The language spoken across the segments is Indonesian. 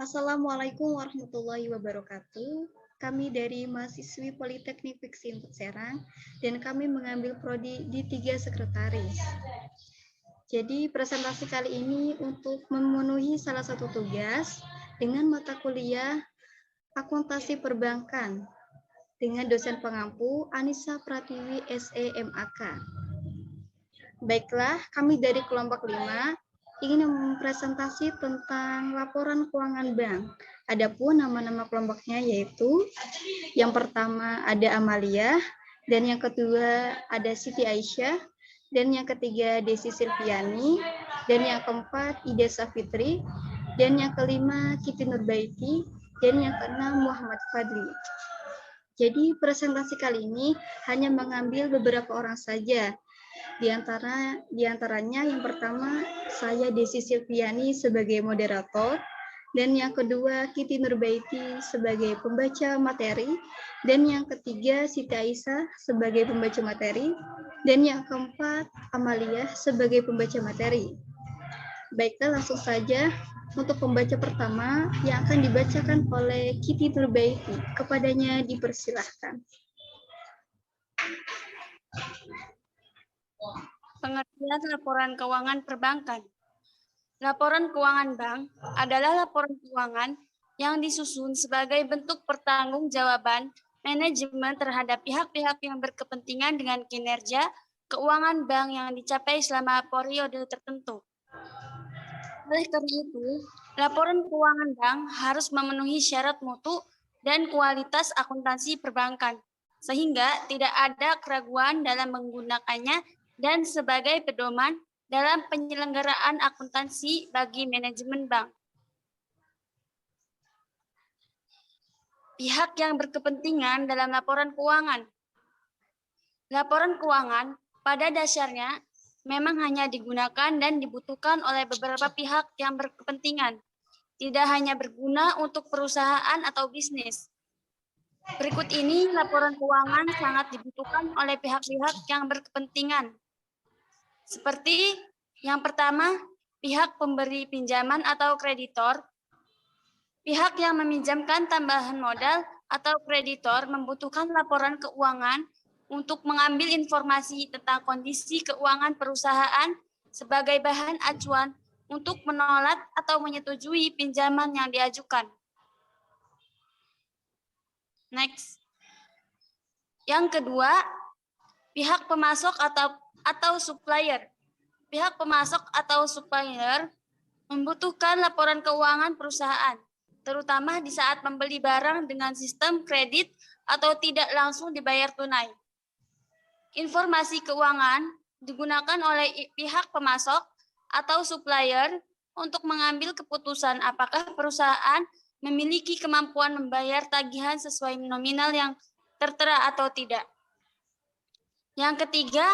Assalamualaikum warahmatullahi wabarakatuh. Kami dari mahasiswi Politeknik Fiksi Input Serang dan kami mengambil prodi di 3 sekretaris. Jadi presentasi kali ini untuk memenuhi salah satu tugas dengan mata kuliah Akuntansi Perbankan dengan dosen pengampu Anissa Pratiwi SEMAK. Baiklah, kami dari kelompok 5 ingin mempresentasi tentang laporan keuangan bank. Adapun nama-nama kelompoknya yaitu yang pertama ada Amalia, dan yang kedua ada Siti Aisyah, dan yang ketiga Desi Silviani, dan yang keempat Ida Safitri, dan yang kelima Kiti Nurbaiti, dan yang keenam Muhammad Fadli. Jadi presentasi kali ini hanya mengambil beberapa orang saja. Di antaranya yang pertama saya Desi Silviani sebagai moderator, dan yang kedua Kiti Nurbaiti sebagai pembaca materi, dan yang ketiga Siti Aisyah sebagai pembaca materi, dan yang keempat Amalia sebagai pembaca materi. Baiklah, langsung saja untuk pembaca pertama yang akan dibacakan oleh Kiti Nurbaiti. Kepadanya dipersilahkan. Pengertian laporan keuangan perbankan. Laporan keuangan bank adalah laporan keuangan yang disusun sebagai bentuk pertanggungjawaban manajemen terhadap pihak-pihak yang berkepentingan dengan kinerja keuangan bank yang dicapai selama periode tertentu. Oleh karena itu, laporan keuangan bank harus memenuhi syarat mutu dan kualitas akuntansi perbankan, sehingga tidak ada keraguan dalam menggunakannya dan sebagai pedoman dalam penyelenggaraan akuntansi bagi manajemen bank. Pihak yang berkepentingan dalam laporan keuangan. Laporan keuangan pada dasarnya memang hanya digunakan dan dibutuhkan oleh beberapa pihak yang berkepentingan, tidak hanya berguna untuk perusahaan atau bisnis. Berikut ini laporan keuangan sangat dibutuhkan oleh pihak-pihak yang berkepentingan. Seperti yang pertama, pihak pemberi pinjaman atau kreditor. Pihak yang meminjamkan tambahan modal atau kreditor membutuhkan laporan keuangan untuk mengambil informasi tentang kondisi keuangan perusahaan sebagai bahan acuan untuk menolak atau menyetujui pinjaman yang diajukan. Next. Yang kedua, pihak pemasok atau supplier. Pihak pemasok atau supplier membutuhkan laporan keuangan perusahaan, terutama di saat membeli barang dengan sistem kredit atau tidak langsung dibayar tunai. Informasi keuangan digunakan oleh pihak pemasok atau supplier untuk mengambil keputusan apakah perusahaan memiliki kemampuan membayar tagihan sesuai nominal yang tertera atau tidak. Yang ketiga,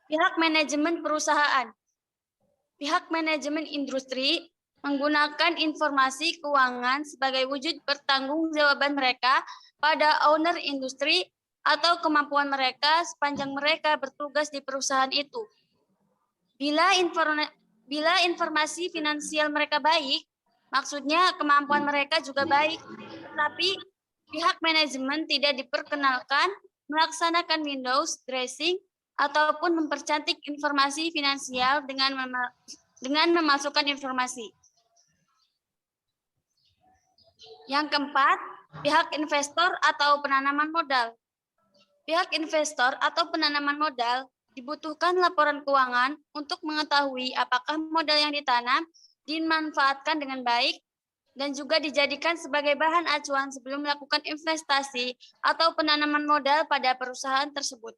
pihak manajemen perusahaan. Pihak manajemen industri menggunakan informasi keuangan sebagai wujud pertanggungjawaban mereka pada owner industri atau kemampuan mereka sepanjang mereka bertugas di perusahaan itu. Bila informasi finansial mereka baik, maksudnya kemampuan mereka juga baik, tetapi pihak manajemen tidak diperkenalkan melaksanakan Windows dressing ataupun mempercantik informasi finansial dengan memasukkan informasi. Yang keempat, pihak investor atau penanaman modal. Pihak investor atau penanaman modal dibutuhkan laporan keuangan untuk mengetahui apakah modal yang ditanam dimanfaatkan dengan baik dan juga dijadikan sebagai bahan acuan sebelum melakukan investasi atau penanaman modal pada perusahaan tersebut.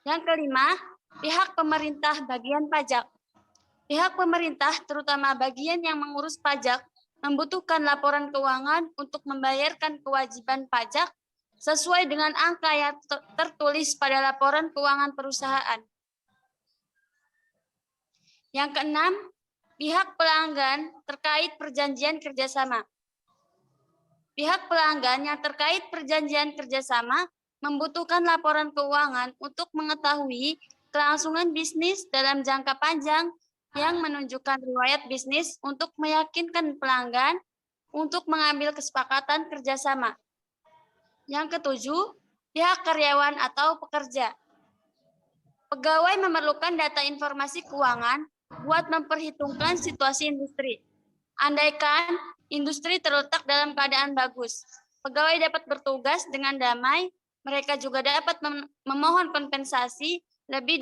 Yang kelima, pihak pemerintah bagian pajak. Pihak pemerintah, terutama bagian yang mengurus pajak, membutuhkan laporan keuangan untuk membayarkan kewajiban pajak sesuai dengan angka yang tertulis pada laporan keuangan perusahaan. Yang keenam, pihak pelanggan terkait perjanjian kerjasama. Pihak pelanggan yang terkait perjanjian kerjasama membutuhkan laporan keuangan untuk mengetahui kelangsungan bisnis dalam jangka panjang yang menunjukkan riwayat bisnis untuk meyakinkan pelanggan untuk mengambil kesepakatan kerjasama. Yang ketujuh, pihak karyawan atau pekerja. Pegawai memerlukan data informasi keuangan buat memperhitungkan situasi industri. Andaikan industri terletak dalam keadaan bagus, pegawai dapat bertugas dengan damai, mereka juga dapat memohon kompensasi lebih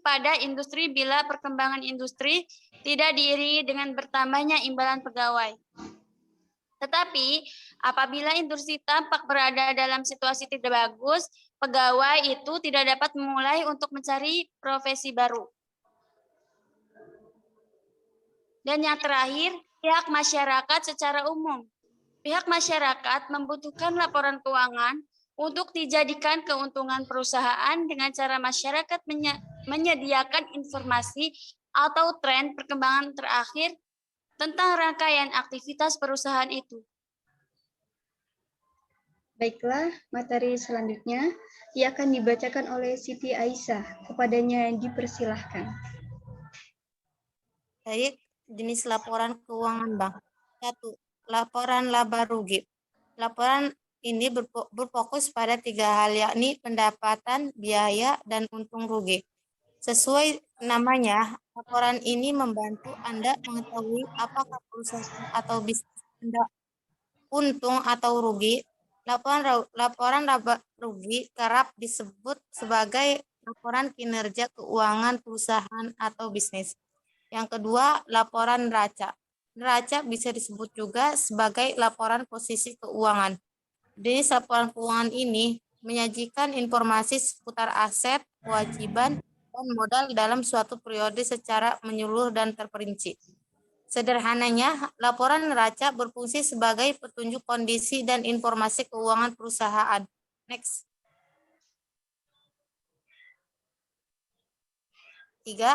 pada industri bila perkembangan industri tidak diiringi dengan bertambahnya imbalan pegawai. Tetapi apabila industri tampak berada dalam situasi tidak bagus, pegawai itu tidak dapat memulai untuk mencari profesi baru. Dan yang terakhir, pihak masyarakat secara umum. Pihak masyarakat membutuhkan laporan keuangan untuk dijadikan keuntungan perusahaan dengan cara masyarakat menyediakan informasi atau tren perkembangan terakhir tentang rangkaian aktivitas perusahaan itu. Baiklah, materi selanjutnya ia akan dibacakan oleh Siti Aisyah. Kepadanya dipersilahkan. Baik, jenis laporan keuangan bank. 1. Laporan laba rugi. Laporan ini berfokus pada 3 hal, yakni pendapatan, biaya, dan untung rugi. Sesuai namanya, laporan ini membantu Anda mengetahui apakah perusahaan atau bisnis Anda untung atau rugi. Laporan laba rugi kerap disebut sebagai laporan kinerja keuangan perusahaan atau bisnis. Yang kedua, laporan neraca. Neraca bisa disebut juga sebagai laporan posisi keuangan. Jenis laporan keuangan ini menyajikan informasi seputar aset, kewajiban, dan modal dalam suatu periode secara menyeluruh dan terperinci. Sederhananya, laporan neraca berfungsi sebagai petunjuk kondisi dan informasi keuangan perusahaan. Next. 3.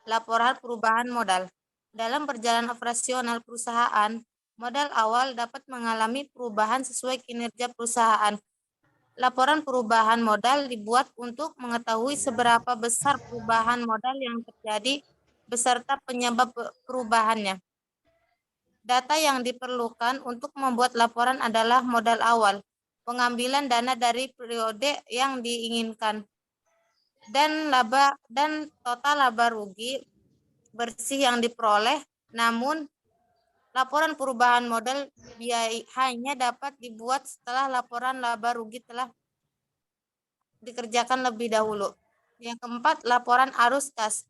Laporan perubahan modal. Dalam perjalanan operasional perusahaan, modal awal dapat mengalami perubahan sesuai kinerja perusahaan. Laporan perubahan modal dibuat untuk mengetahui seberapa besar perubahan modal yang terjadi beserta penyebab perubahannya. Data yang diperlukan untuk membuat laporan adalah modal awal, pengambilan dana dari periode yang diinginkan, dan total laba rugi bersih yang diperoleh. Namun laporan perubahan modal hanya dapat dibuat setelah laporan laba rugi telah dikerjakan lebih dahulu. Yang keempat, laporan arus kas.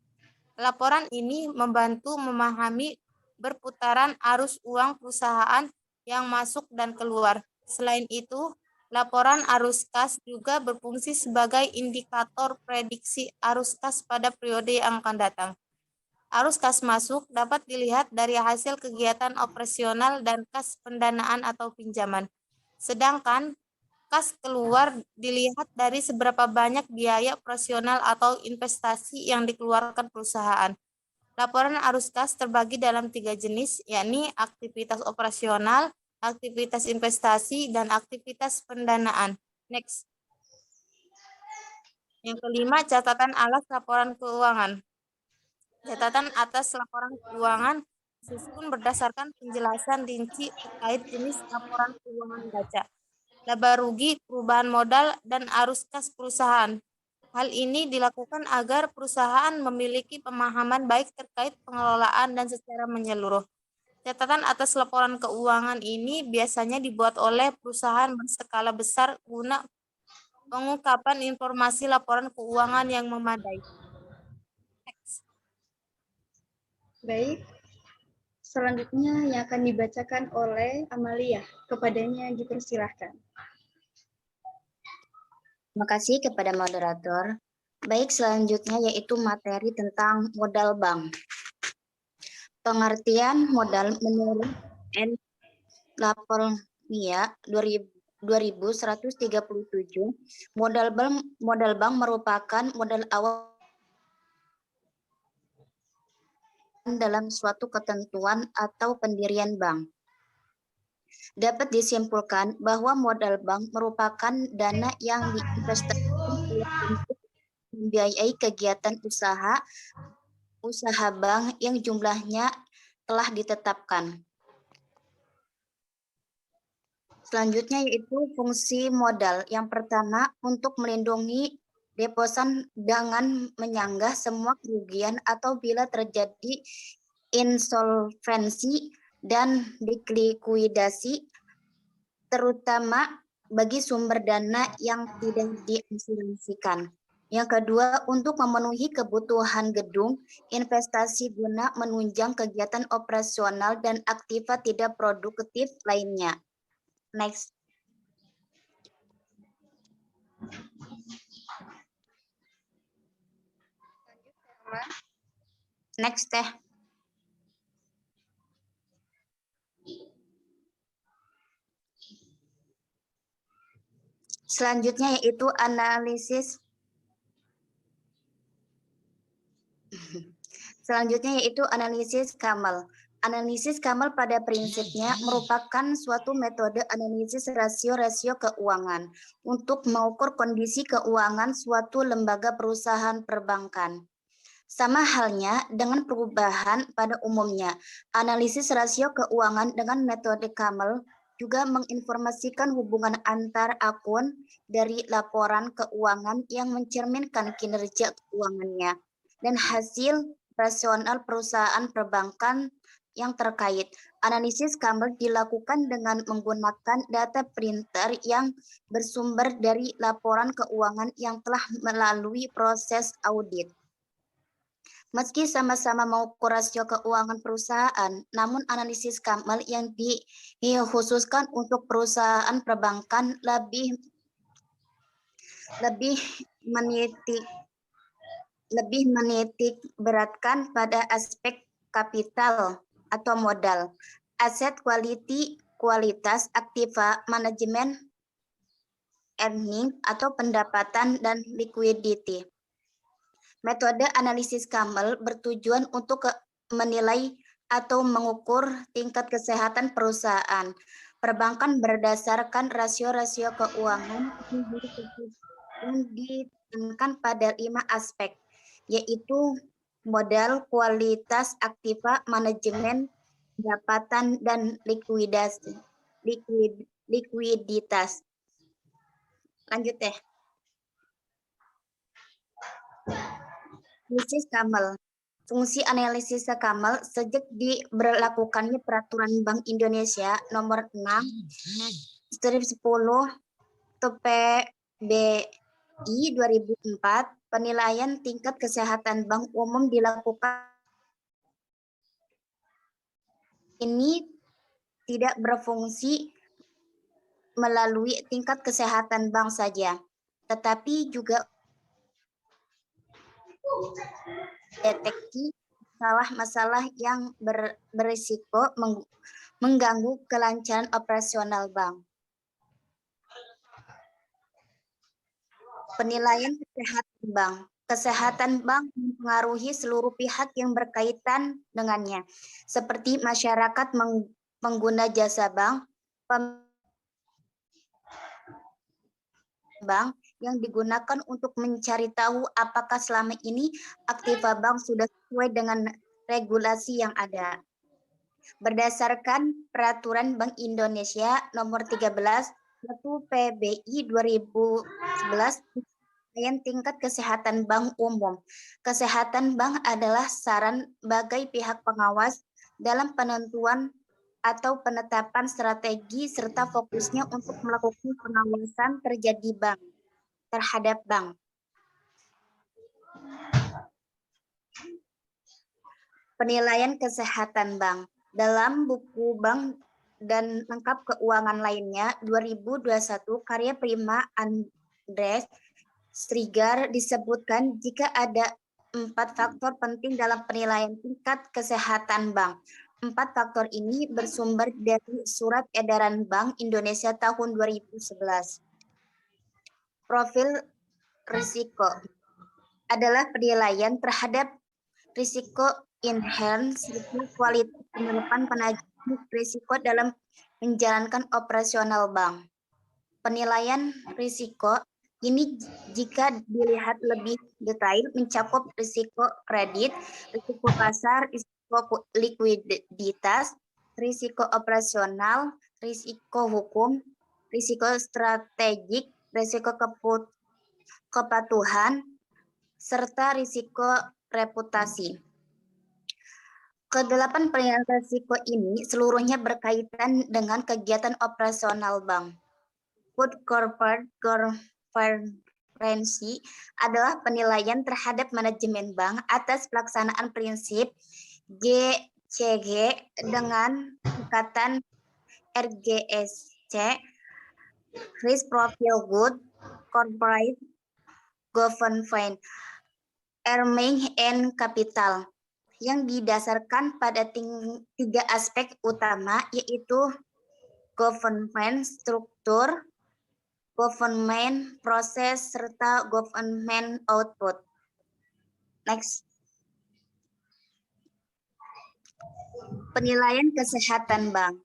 Laporan ini membantu memahami berputaran arus uang perusahaan yang masuk dan keluar. Selain itu, laporan arus kas juga berfungsi sebagai indikator prediksi arus kas pada periode yang akan datang. Arus kas masuk dapat dilihat dari hasil kegiatan operasional dan kas pendanaan atau pinjaman. Sedangkan kas keluar dilihat dari seberapa banyak biaya operasional atau investasi yang dikeluarkan perusahaan. Laporan arus kas terbagi dalam 3 jenis, yakni aktivitas operasional, aktivitas investasi, dan aktivitas pendanaan. Next. Yang kelima, catatan alas laporan keuangan. Catatan atas laporan keuangan disusun berdasarkan penjelasan rinci terkait jenis laporan keuangan baca, laba rugi, perubahan modal, dan arus kas perusahaan. Hal ini dilakukan agar perusahaan memiliki pemahaman baik terkait pengelolaan dan secara menyeluruh. Catatan atas laporan keuangan ini biasanya dibuat oleh perusahaan berskala besar guna pengungkapan informasi laporan keuangan yang memadai. Baik, selanjutnya yang akan dibacakan oleh Amalia. Kepadanya dipersilahkan. Terima kasih kepada moderator. Baik, selanjutnya yaitu materi tentang modal bank. Pengertian modal menurut N. Lapornia 2137, modal bank merupakan modal awal dalam suatu ketentuan atau pendirian bank. Dapat disimpulkan bahwa modal bank merupakan dana yang diinvestasikan untuk membiayai kegiatan usaha bank yang jumlahnya telah ditetapkan. Selanjutnya yaitu fungsi modal. Yang pertama, untuk melindungi deposan dengan menyanggah semua kerugian atau bila terjadi insolvensi dan dilikuidasi, terutama bagi sumber dana yang tidak diasuransikan. Yang kedua, untuk memenuhi kebutuhan gedung, investasi guna menunjang kegiatan operasional dan aktiva tidak produktif lainnya. Next. Next teh. Selanjutnya yaitu analisis. Selanjutnya yaitu analisis Kamal. Analisis Kamal pada prinsipnya merupakan suatu metode analisis rasio-rasio keuangan untuk mengukur kondisi keuangan suatu lembaga perusahaan perbankan. Sama halnya dengan perubahan pada umumnya, analisis rasio keuangan dengan metode Kamal juga menginformasikan hubungan antar akun dari laporan keuangan yang mencerminkan kinerja keuangannya dan hasil rasional perusahaan perbankan yang terkait. Analisis Kamal dilakukan dengan menggunakan data printer yang bersumber dari laporan keuangan yang telah melalui proses audit. Meski sama-sama mengukur rasio keuangan perusahaan, namun analisis Kamal yang dikhususkan untuk perusahaan perbankan lebih menitik beratkan pada aspek kapital atau modal, aset quality, kualitas aktiva, manajemen earning atau pendapatan, dan liquidity. Metode analisis Kamal bertujuan untuk menilai atau mengukur tingkat kesehatan perusahaan perbankan berdasarkan rasio-rasio keuangan yang ditekankan pada 5 aspek, yaitu modal, kualitas aktiva, manajemen, pendapatan, dan likuiditas. Lanjut teh. Analisis Kamal. Fungsi analisis Kamal sejak diberlakukannya Peraturan Bank Indonesia Nomor 6/10 PBI 2004, penilaian tingkat kesehatan bank umum dilakukan. Ini tidak berfungsi melalui tingkat kesehatan bank saja, tetapi juga deteksi masalah-masalah yang berisiko mengganggu kelancaran operasional bank. Penilaian kesehatan bank. Kesehatan bank mempengaruhi seluruh pihak yang berkaitan dengannya, seperti masyarakat pengguna jasa bank, bank yang digunakan untuk mencari tahu apakah selama ini aktiva bank sudah sesuai dengan regulasi yang ada. Berdasarkan Peraturan Bank Indonesia Nomor 13/1 PBI 2011, yang tingkat kesehatan bank umum. Kesehatan bank adalah saran bagai pihak pengawas dalam penentuan atau penetapan strategi serta fokusnya untuk melakukan pengawasan terhadap bank. Penilaian kesehatan bank. Dalam buku bank dan lengkap keuangan lainnya 2021 karya Prima Andres Strigar disebutkan jika ada 4 faktor penting dalam penilaian tingkat kesehatan bank. 4 faktor ini bersumber dari Surat Edaran Bank Indonesia tahun 2011. Profil risiko adalah penilaian terhadap risiko inherent serta kualitas penerapan penanggulangan risiko dalam menjalankan operasional bank. Penilaian risiko ini jika dilihat lebih detail mencakup risiko kredit, risiko pasar, risiko likuiditas, risiko operasional, risiko hukum, risiko strategik, risiko kepatuhan, serta risiko reputasi. Kedelapan penilaian risiko ini seluruhnya berkaitan dengan kegiatan operasional bank. Good corporate governance adalah penilaian terhadap manajemen bank atas pelaksanaan prinsip GCG dengan tingkatan RGSC, Risk Profile Good Corporate Governance, Earning and Capital, yang didasarkan pada tiga aspek utama, yaitu governance struktur, government proses, serta government output. Next. Penilaian kesehatan bank.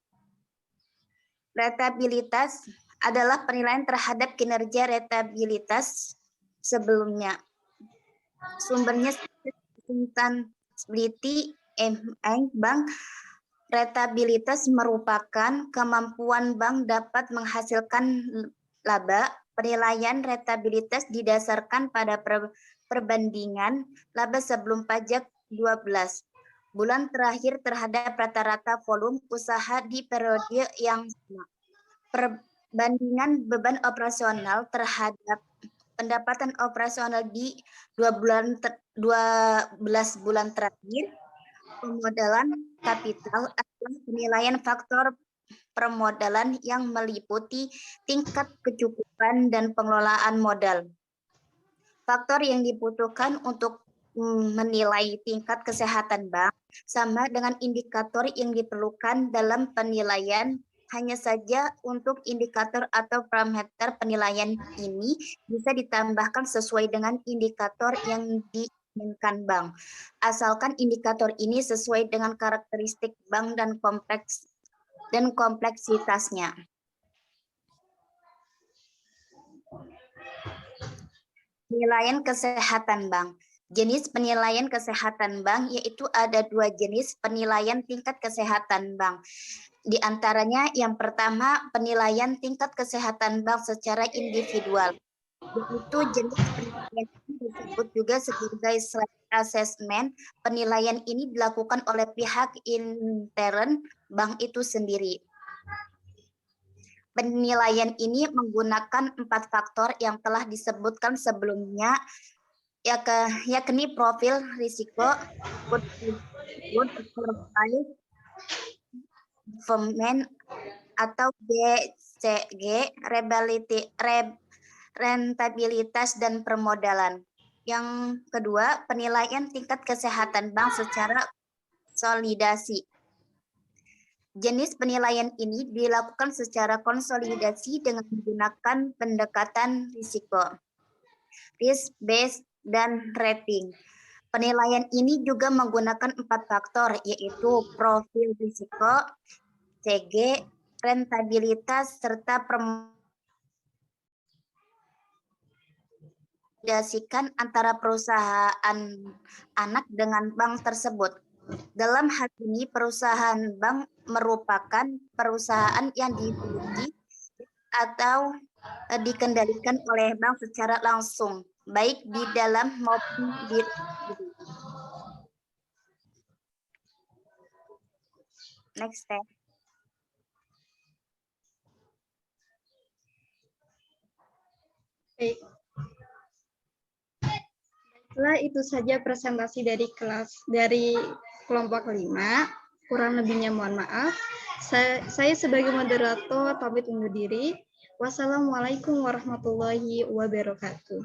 Rentabilitas adalah penilaian terhadap kinerja rentabilitas sebelumnya. Sumbernya sustainability bank. Rentabilitas merupakan kemampuan bank dapat menghasilkan laba. Penilaian rentabilitas didasarkan pada perbandingan laba sebelum pajak 12 bulan terakhir terhadap rata-rata volume usaha di periode yang sama. Perbandingan beban operasional terhadap pendapatan operasional di 12 bulan terakhir. Pemodalan kapital adalah penilaian faktor permodalan yang meliputi tingkat kecukupan dan pengelolaan modal. Faktor yang dibutuhkan untuk menilai tingkat kesehatan bank sama dengan indikator yang diperlukan dalam penilaian. Hanya saja untuk indikator atau parameter penilaian ini bisa ditambahkan sesuai dengan indikator yang diinginkan bank. Asalkan indikator ini sesuai dengan karakteristik bank dan kompleksitasnya. Penilaian kesehatan bank. Jenis penilaian kesehatan bank yaitu ada dua jenis penilaian tingkat kesehatan bank. Di antaranya yang pertama penilaian tingkat kesehatan bank secara individual. Yaitu jenis penilaian ini disebut juga sebagai self-assessment. Penilaian ini dilakukan oleh pihak intern bank itu sendiri. Penilaian ini menggunakan 4 faktor yang telah disebutkan sebelumnya, yakni profil risiko, good profile, government atau BCG, rentabilitas dan permodalan. Yang kedua, penilaian tingkat kesehatan bank secara konsolidasi. Jenis penilaian ini dilakukan secara konsolidasi dengan menggunakan pendekatan risiko, risk based dan rating. Penilaian ini juga menggunakan 4 faktor, yaitu profil risiko, CG, rentabilitas, serta permodasikan antara perusahaan anak dengan bank tersebut. Dalam hal ini, perusahaan bank merupakan perusahaan yang dimiliki atau dikendalikan oleh bank secara langsung, baik di dalam maupun di luar. Next step. Baik. Baiklah, itu saja presentasi dari kelompok 5. Kurang lebihnya mohon maaf. Saya sebagai moderator pamit undur diri. Wassalamualaikum warahmatullahi wabarakatuh.